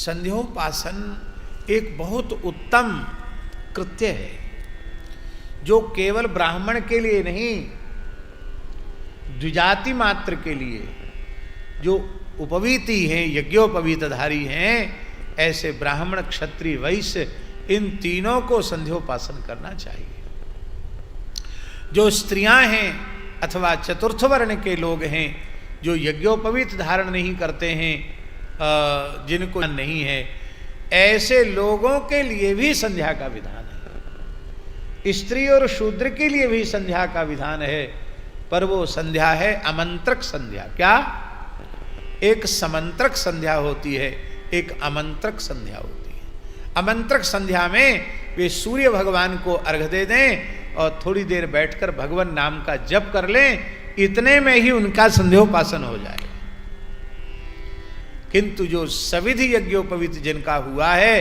संध्योपासन एक बहुत उत्तम कृत्य है, जो केवल ब्राह्मण के लिए नहीं, द्विजाति मात्र के लिए, जो उपवीति हैं, यज्ञोपवीतधारी हैं, ऐसे ब्राह्मण, क्षत्रिय, वैश्य, इन तीनों को संध्योपासन करना चाहिए। जो स्त्रियां हैं अथवा चतुर्थ वर्ण के लोग हैं, जो यज्ञोपवीत धारण नहीं करते हैं, जिनको नहीं है, ऐसे लोगों के लिए भी संध्या का विधान है। स्त्री और शूद्र के लिए भी संध्या का विधान है, पर वो संध्या है आमंत्रक संध्या। क्या? एक समंत्रक संध्या होती है, एक आमंत्रक संध्या होती है। आमंत्रक संध्या में वे सूर्य भगवान को अर्घ दे दें और थोड़ी देर बैठकर भगवान नाम का जप कर लें, इतने में ही उनका संध्योपासन हो जाए। किंतु जो सविधि यज्ञोपवीत जिनका हुआ है,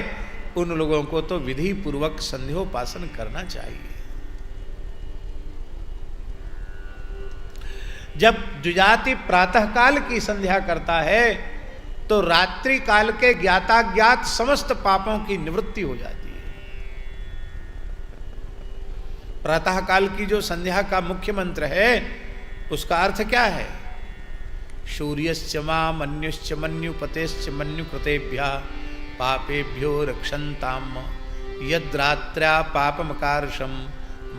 उन लोगों को तो विधि पूर्वक संध्योपासन करना चाहिए। जब द्विजाति प्रातः काल की संध्या करता है, तो रात्रि काल के ज्ञाताज्ञात समस्त पापों की निवृत्ति हो जाती है। प्रातः काल की जो संध्या का मुख्य मंत्र है, उसका अर्थ क्या है? सूर्यश्च मां मन्युश्च मन्युपतेश्च मन्युकृतेभ्यः पापेभ्यो रक्षन्ताम् यद्रात्र्या पापमकार्षं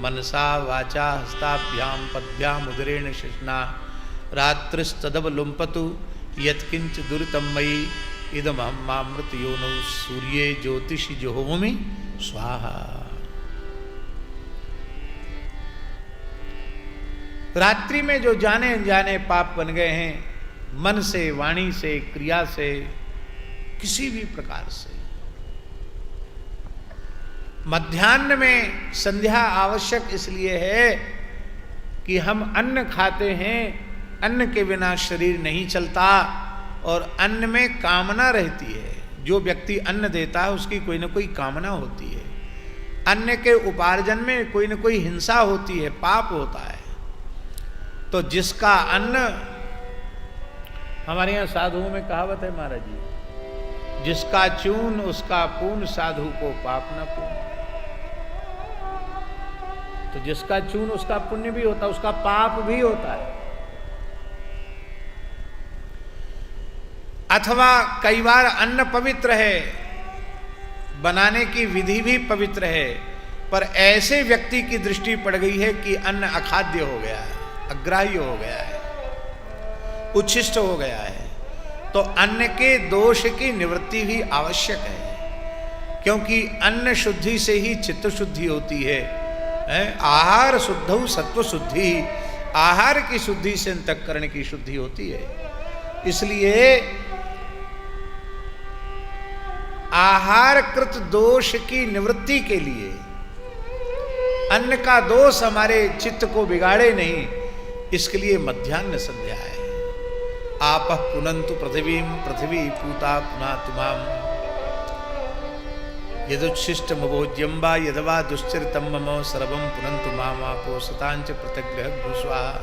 मनसा वाचा हस्ताभ्यां पद्भ्याम उदरेण शिश्ना रात्रिस्तदवलुम्पतु यत्किंच दुरितं मयि इदमहमामृत योनौ सूर्ये ज्योतिषि जुहोमि स्वाहा। रात्रि में जो जाने अनजाने पाप बन गए हैं, मन से, वाणी से, क्रिया से, किसी भी प्रकार से, मध्याह्न में संध्या आवश्यक इसलिए है कि हम अन्न खाते हैं, अन्न के बिना शरीर नहीं चलता, और अन्न में कामना रहती है। जो व्यक्ति अन्न देता है उसकी कोई ना कोई कामना होती है। अन्न के उपार्जन में कोई ना कोई हिंसा होती है, पाप होता है। तो जिसका अन्न, हमारे यहाँ साधुओं में कहावत है महाराज जी, जिसका चून उसका पून, साधु को पाप न पून। तो जिसका चून उसका पुण्य भी होता है, उसका पाप भी होता है। अथवा कई बार अन्न पवित्र है, बनाने की विधि भी पवित्र है, पर ऐसे व्यक्ति की दृष्टि पड़ गई है कि अन्न अखाद्य हो गया है, अग्राह्य हो गया है, उच्छिष्ट हो गया है, तो अन्न के दोष की निवृत्ति भी आवश्यक है। क्योंकि अन्न शुद्धि से ही चित्त शुद्धि होती है। आहार शुद्धौ सत्व शुद्धि, आहार की शुद्धि से अंतःकरण की शुद्धि होती है। इसलिए आहारकृत दोष की निवृत्ति के लिए, अन्न का दोष हमारे चित्त को बिगाड़े नहीं, इसके लिए मध्याह्न संध्या है। आपः पुनन्तु पृथिवीं पृथिवी पूता पुनातुमाम् यदुच्छिष्टमभोज्यं वा यदवा दुश्चरितं मम सर्वं पुनन्तु मामापो सतांच प्रतिग्रह भूस्वाहा।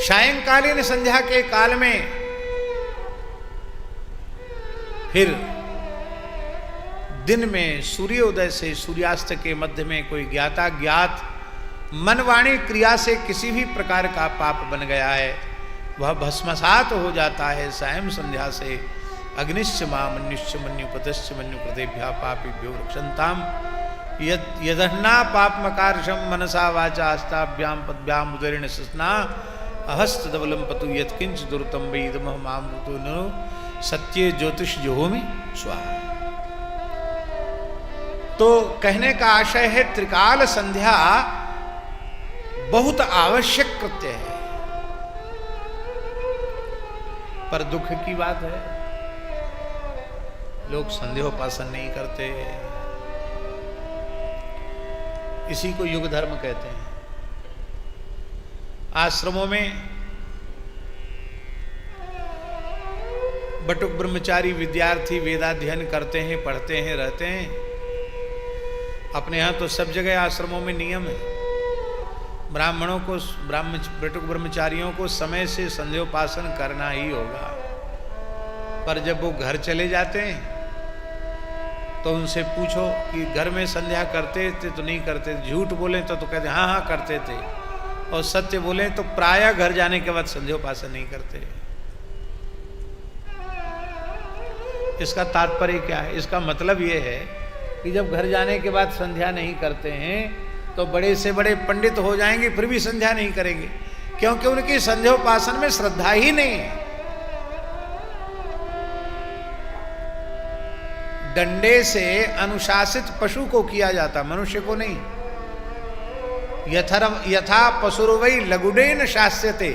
सायंकालीन संध्या के काल में फिर दिन में सूर्योदय से सूर्यास्त के मध्य में कोई ज्ञाता ज्ञात मनवाणी क्रिया से किसी भी प्रकार का पाप बन गया है, वह भस्मसात हो जाता है। सायं संध्या से अग्निश्च मां मन्युश्च मन्युपतश्च मन्युकृतेभ्यः पापेभ्यो रक्षन्ताम् यदह्ना पापमकार्षं मनसा वाचा हस्ताभ्यां पद्भ्याम उदरेण शिश्ना अहस्तदवलंपतु यत्किंच दुर्तम वै इदमहमामृतो नो सत्ये ज्योतिष जुहोमि स्वाहा। तो कहने का आशय है, त्रिकाल संध्या बहुत आवश्यक कृत्य है, पर दुख की बात है लोग संध्योपासन नहीं करते। इसी को युग धर्म कहते हैं। आश्रमों में बटुक ब्रह्मचारी विद्यार्थी वेदाध्ययन करते हैं, पढ़ते हैं, रहते हैं। अपने यहाँ तो सब जगह आश्रमों में नियम है, ब्राह्मणों को ब्रह्मचारियों को समय से संध्योपासन करना ही होगा। पर जब वो घर चले जाते हैं तो उनसे पूछो कि घर में संध्या करते थे तो नहीं करते, झूठ बोले तो कहते हाँ हाँ करते थे, और सत्य बोले तो प्रायः घर जाने के बाद संध्योपासन नहीं करते। इसका तात्पर्य क्या है? इसका मतलब ये है कि जब घर जाने के बाद संध्या नहीं करते हैं तो बड़े से बड़े पंडित हो जाएंगे फिर भी संध्या नहीं करेंगे, क्योंकि उनकी संध्योपासन में श्रद्धा ही नहीं है। डंडे से अनुशासित पशु को किया जाता, मनुष्य को नहीं। यथा पशुर्वै लघुडेन शास्यते,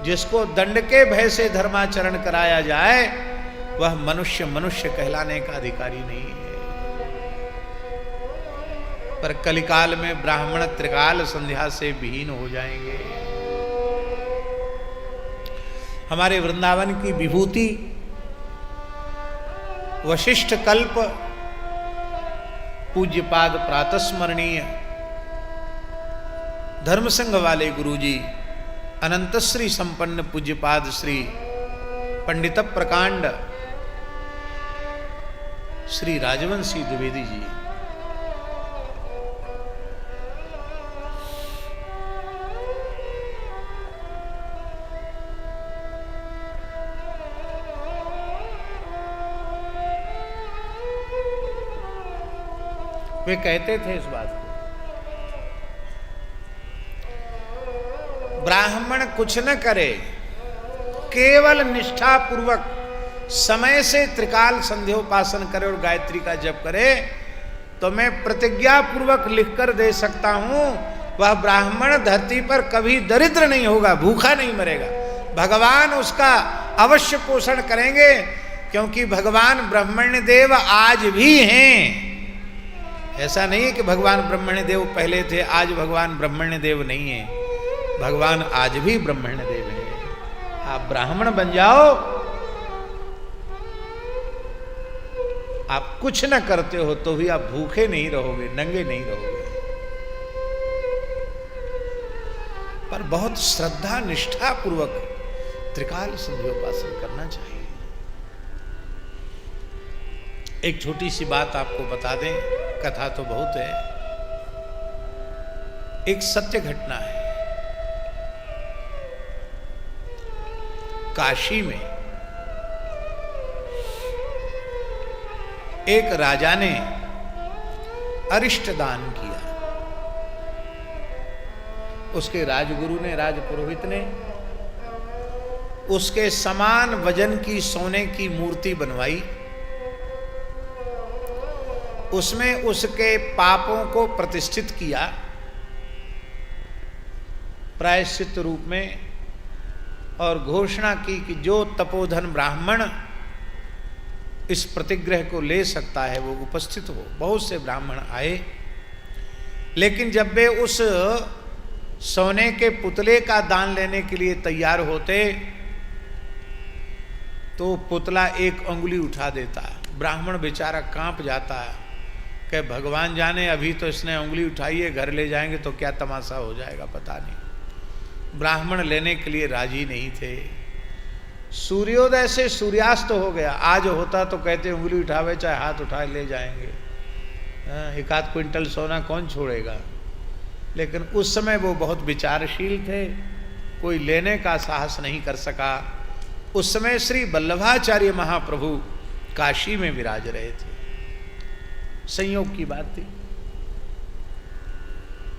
जिसको दंड के भय से धर्माचरण कराया जाए वह मनुष्य मनुष्य कहलाने का अधिकारी नहीं है। पर कलिकाल में ब्राह्मण त्रिकाल संध्या से विहीन हो जाएंगे। हमारे वृंदावन की विभूति वशिष्ठ कल्प पूज्यपाद प्रातस्मरणीय धर्मसंघ वाले गुरुजी अनंतश्री संपन्न पूज्यपाद श्री पंडित प्रकांड श्री राजवंशी द्विवेदी जी, वे कहते थे इस बात को, ब्राह्मण कुछ न करे, केवल निष्ठा पूर्वक समय से त्रिकाल संध्योपासन करे और गायत्री का जप करे तो मैं प्रतिज्ञा पूर्वक लिखकर दे सकता हूं वह ब्राह्मण धरती पर कभी दरिद्र नहीं होगा, भूखा नहीं मरेगा। भगवान उसका अवश्य पोषण करेंगे, क्योंकि भगवान ब्रह्मण्य देव आज भी हैं। ऐसा नहीं है कि भगवान ब्रह्मण्य देव पहले थे आज भगवान ब्रह्मण्य देव नहीं है, भगवान आज भी ब्रह्मण्य देव है। आप ब्राह्मण बन जाओ, आप कुछ न करते हो तो भी आप भूखे नहीं रहोगे, नंगे नहीं रहोगे। पर बहुत श्रद्धा निष्ठा पूर्वक त्रिकाल संध्योपासन करना चाहिए। एक छोटी सी बात आपको बता दें, कथा तो बहुत है, एक सत्य घटना है। काशी में एक राजा ने अरिष्ट दान किया। उसके राजगुरु ने, राजपुरोहित ने उसके समान वजन की सोने की मूर्ति बनवाई, उसमें उसके पापों को प्रतिष्ठित किया प्रायश्चित रूप में, और घोषणा की कि जो तपोधन ब्राह्मण इस प्रतिग्रह को ले सकता है वो उपस्थित हो। बहुत से ब्राह्मण आए, लेकिन जब वे उस सोने के पुतले का दान लेने के लिए तैयार होते तो पुतला एक अंगुली उठा देता। ब्राह्मण बेचारा कांप जाता है कि भगवान जाने, अभी तो इसने उंगली उठाई है, घर ले जाएंगे तो क्या तमाशा हो जाएगा पता नहीं। ब्राह्मण लेने के लिए राजी नहीं थे। सूर्योदय से सूर्यास्त हो गया। आज होता तो कहते उंगली उठावे चाहे हाथ उठाए ले जाएंगे, एक आध क्विंटल सोना कौन छोड़ेगा। लेकिन उस समय वो बहुत विचारशील थे, कोई लेने का साहस नहीं कर सका। उस समय श्री वल्लभाचार्य महाप्रभु काशी में विराज रहे थे। संयोग की बात थी।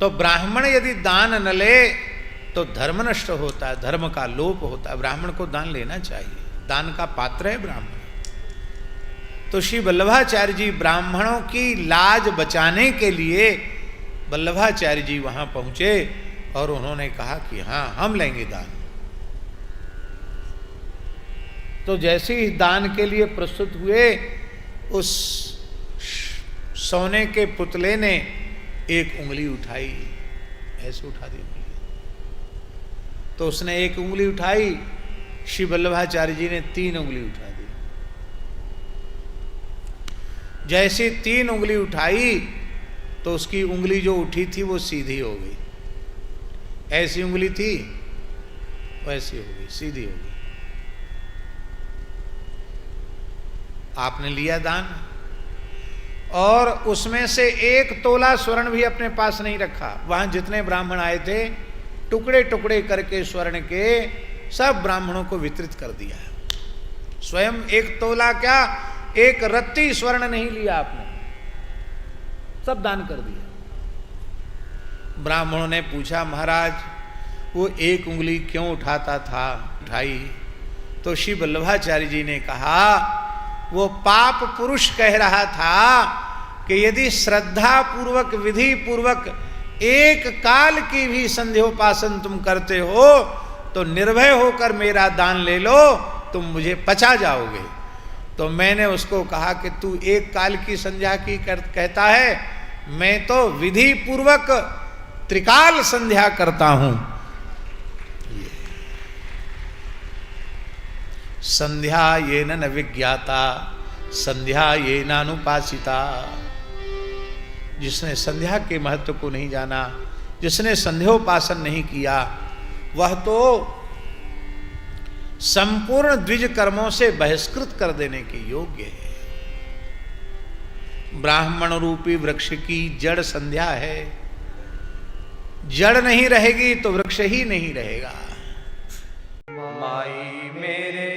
तो ब्राह्मण यदि दान न ले तो धर्म नष्ट होता है, धर्म का लोप होता है। ब्राह्मण को दान लेना चाहिए, दान का पात्र है ब्राह्मण। तो श्री वल्लभाचार्य जी ब्राह्मणों की लाज बचाने के लिए वल्लभाचार्य जी वहां पहुंचे और उन्होंने कहा कि हाँ हम लेंगे दान। तो जैसे ही दान के लिए प्रस्तुत हुए, उस सोने के पुतले ने एक उंगली उठाई, ऐसे उठा दी उंगली। तो उसने एक उंगली उठाई, श्री वल्लभाचार्य जी ने 3 उंगली उठा दी। जैसे 3 उंगली उठाई तो उसकी उंगली जो उठी थी वो सीधी हो गई, ऐसी उंगली थी वैसी हो गई, सीधी हो गई। आपने लिया दान और उसमें से 1 तोला स्वर्ण भी अपने पास नहीं रखा। वहां जितने ब्राह्मण आए थे टुकड़े टुकड़े करके स्वर्ण के सब ब्राह्मणों को वितरित कर दिया। स्वयं 1 तोला क्या, 1 रत्ती स्वर्ण नहीं लिया आपने, सब दान कर दिया। ब्राह्मणों ने पूछा महाराज वो 1 उंगली क्यों उठाता था, उठाई? तो श्री वल्लभाचार्य जी ने कहा वो पाप पुरुष कह रहा था कि यदि श्रद्धा पूर्वक विधि पूर्वक 1 काल की भी संध्योपासन तुम करते हो तो निर्भय होकर मेरा दान ले लो, तुम मुझे पचा जाओगे। तो मैंने उसको कहा कि तू 1 काल की संध्या की कहता है, मैं तो विधि पूर्वक त्रिकाल संध्या करता हूं। संध्या ये न विज्ञाता संध्या ये नानुपासिता। जिसने संध्या के महत्व को नहीं जाना, जिसने संध्योपासन नहीं किया, वह तो संपूर्ण द्विज कर्मों से बहिष्कृत कर देने के योग्य है। ब्राह्मण रूपी वृक्ष की जड़ संध्या है, जड़ नहीं रहेगी तो वृक्ष ही नहीं रहेगा। माई मेरे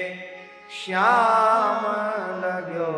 श्याम लग्यो